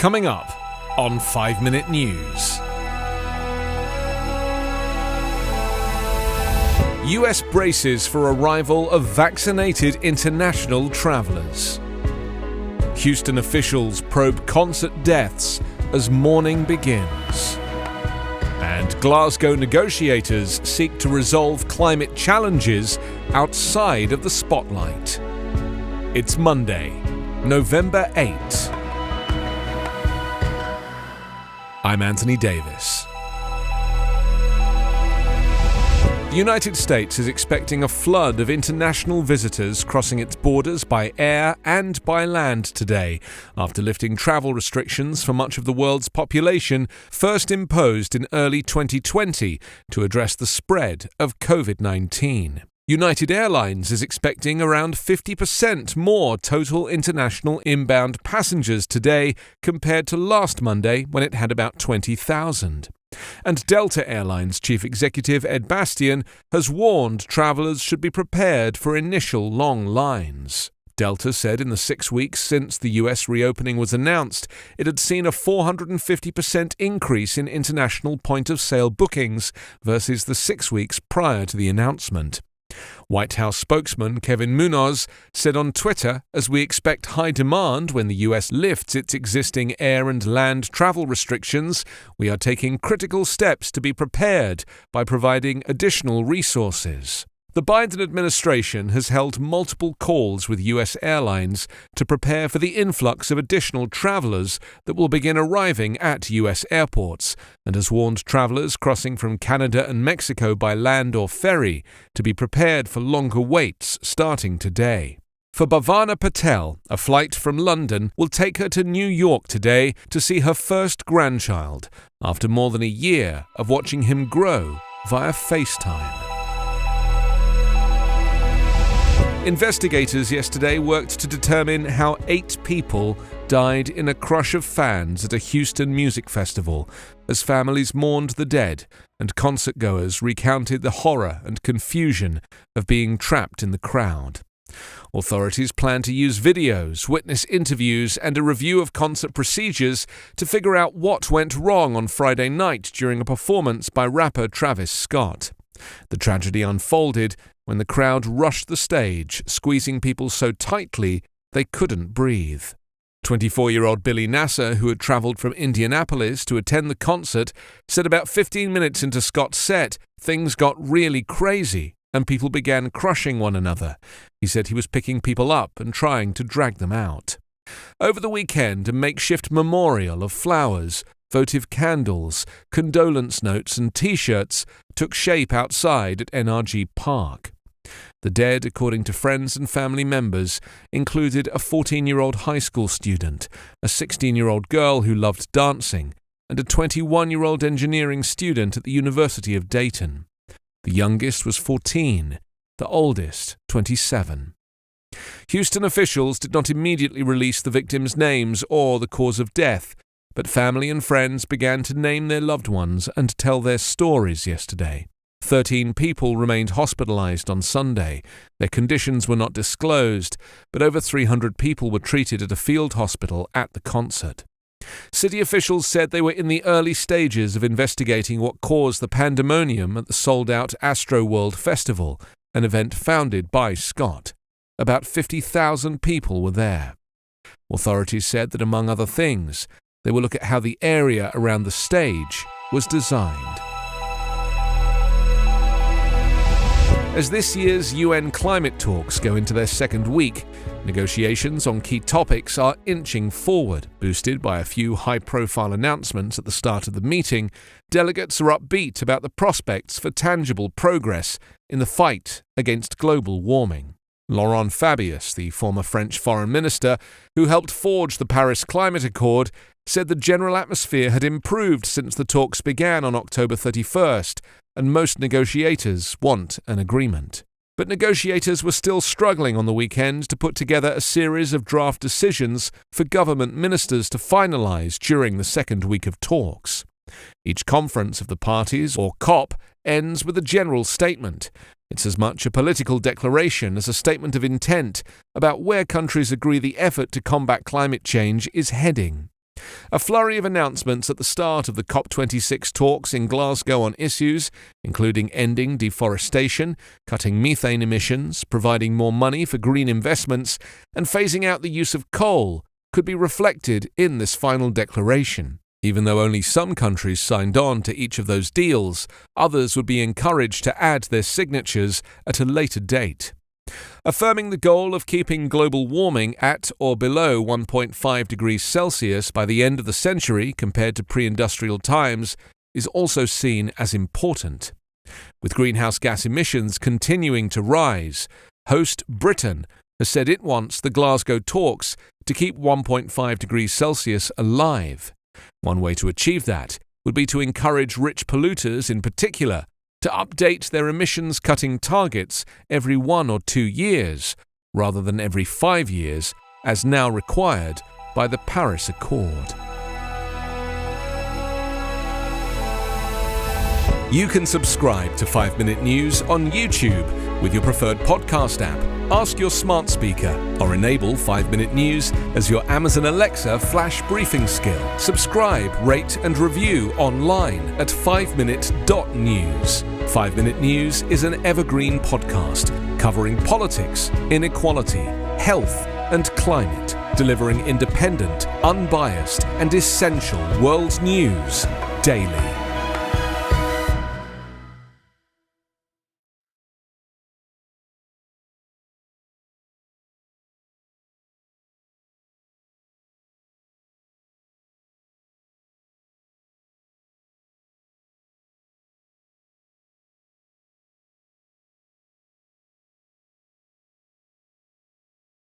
Coming up on 5 Minute News. US braces for arrival of vaccinated international travellers. Houston officials probe concert deaths as mourning begins. And Glasgow negotiators seek to resolve climate challenges outside of the spotlight. It's Monday, November 8. I'm Anthony Davis. The United States is expecting a flood of international visitors crossing its borders by air and by land today, after lifting travel restrictions for much of the world's population first imposed in early 2020 to address the spread of COVID-19. United Airlines is expecting around 50% more total international inbound passengers today compared to last Monday, when it had about 20,000. And Delta Airlines Chief Executive Ed Bastian has warned travellers should be prepared for initial long lines. Delta said in the 6 weeks since the US reopening was announced, it had seen a 450% increase in international point-of-sale bookings versus the 6 weeks prior to the announcement. White House spokesman Kevin Munoz said on Twitter, "As we expect high demand when the US lifts its existing air and land travel restrictions, we are taking critical steps to be prepared by providing additional resources." The Biden administration has held multiple calls with US airlines to prepare for the influx of additional travelers that will begin arriving at US airports, and has warned travelers crossing from Canada and Mexico by land or ferry to be prepared for longer waits starting today. For Bhavana Patel, a flight from London will take her to New York today to see her first grandchild, after more than a year of watching him grow via FaceTime. Investigators yesterday worked to determine how 8 people died in a crush of fans at a Houston music festival, as families mourned the dead and concertgoers recounted the horror and confusion of being trapped in the crowd. Authorities plan to use videos, witness interviews, and a review of concert procedures to figure out what went wrong on Friday night during a performance by rapper Travis Scott. The tragedy unfolded when the crowd rushed the stage, squeezing people so tightly they couldn't breathe. 24-year-old Billy Nasser, who had travelled from Indianapolis to attend the concert, said about 15 minutes into Scott's set, things got really crazy and people began crushing one another. He said he was picking people up and trying to drag them out. Over the weekend, a makeshift memorial of flowers, votive candles, condolence notes and T-shirts took shape outside at NRG Park. The dead, according to friends and family members, included a 14-year-old high school student, a 16-year-old girl who loved dancing, and a 21-year-old engineering student at the University of Dayton. The youngest was 14, the oldest 27. Houston officials did not immediately release the victims' names or the cause of death, but family and friends began to name their loved ones and tell their stories yesterday. 13 people remained hospitalized on Sunday. Their conditions were not disclosed, but over 300 people were treated at a field hospital at the concert. City officials said they were in the early stages of investigating what caused the pandemonium at the sold-out Astroworld Festival, an event founded by Scott. About 50,000 people were there. Authorities said that, among other things, they will look at how the area around the stage was designed. As this year's UN climate talks go into their second week, negotiations on key topics are inching forward. Boosted by a few high-profile announcements at the start of the meeting, delegates are upbeat about the prospects for tangible progress in the fight against global warming. Laurent Fabius, the former French foreign minister who helped forge the Paris Climate Accord, said the general atmosphere had improved since the talks began on October 31st, and most negotiators want an agreement. But negotiators were still struggling on the weekend to put together a series of draft decisions for government ministers to finalise during the second week of talks. Each conference of the parties, or COP, ends with a general statement. It's as much a political declaration as a statement of intent about where countries agree the effort to combat climate change is heading. A flurry of announcements at the start of the COP26 talks in Glasgow on issues, including ending deforestation, cutting methane emissions, providing more money for green investments, and phasing out the use of coal, could be reflected in this final declaration. Even though only some countries signed on to each of those deals, others would be encouraged to add their signatures at a later date. Affirming the goal of keeping global warming at or below 1.5 degrees Celsius by the end of the century compared to pre-industrial times is also seen as important. With greenhouse gas emissions continuing to rise, host Britain has said it wants the Glasgow talks to keep 1.5 degrees Celsius alive. One way to achieve that would be to encourage rich polluters in particular to update their emissions-cutting targets every 1 or 2 years, rather than every 5 years, as now required by the Paris Accord. You can subscribe to 5 Minute News on YouTube with your preferred podcast app. Ask your smart speaker or enable 5 Minute News as your Amazon Alexa flash briefing skill. Subscribe, rate and review online at 5minute.news. 5 Minute News is an Evergreen podcast covering politics, inequality, health and climate, delivering independent, unbiased and essential world news daily.